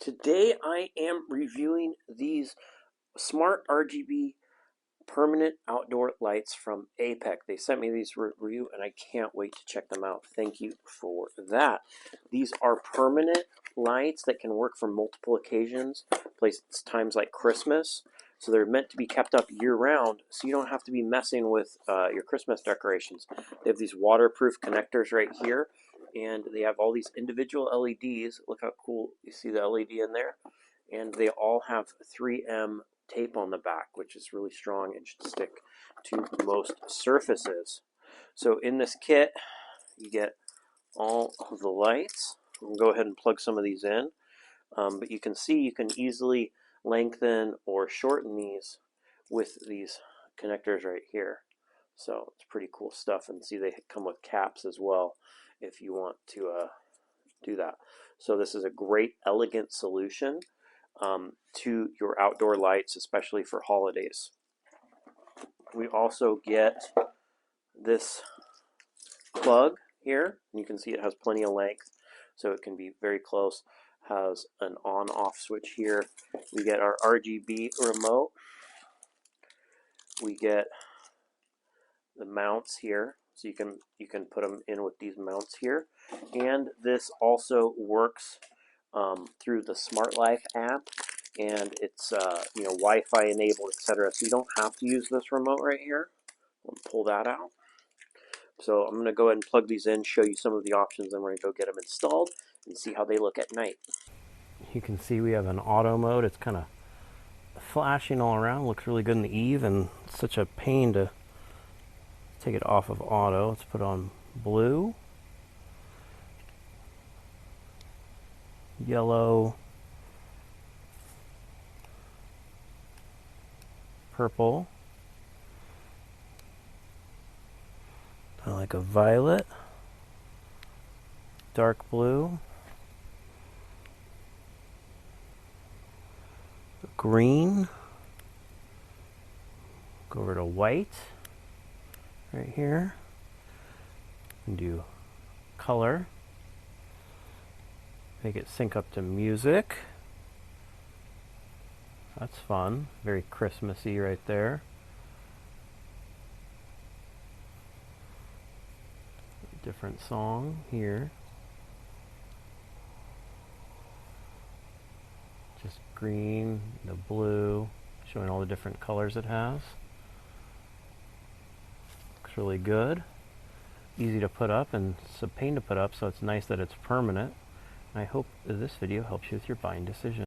Today I am reviewing these smart RGB permanent outdoor lights from APEC. They sent me these review and I can't wait to check them out. Thank you for that. These are permanent lights that can work for multiple occasions, times like Christmas. So they're meant to be kept up year-round, so you don't have to be messing with your Christmas decorations. They have these waterproof connectors right here, and they have all these individual LEDs. Look how cool you see the LED in there. And they all have 3M tape on the back, which is really strong and should stick to most surfaces. So in this kit, you get all of the lights. We'll go ahead and plug some of these in. But you can see you can easily lengthen or shorten these with these connectors right here. So it's pretty cool stuff. And see, they come with caps as well if you want to do that. So this is a great, elegant solution to your outdoor lights, especially for holidays. We also get this plug here. You can see it has plenty of length, so it can be very close. Has an on-off switch here. We get our RGB remote. We get the mounts here, so you can put them in with these mounts here. And this also works through the Smart Life app, and it's Wi-Fi enabled, etc. So you don't have to use this remote right here. I'll pull that out. So I'm going to go ahead and plug these in, show you some of the options, and we're going to go get them installed and see how they look at night. You can see we have an auto mode. It's kind of flashing all around. Looks really good in the eve, and it's such a pain to take it off of auto. Let's put on blue, yellow, purple, I like a violet, dark blue, green, go over to white right here, and do color, make it sync up to music. That's fun, very Christmassy right there. Different song here. Just green, the blue, showing all the different colors it has. Looks really good. Easy to put up and it's a pain to put up, so it's nice that it's permanent. I hope this video helps you with your buying decision.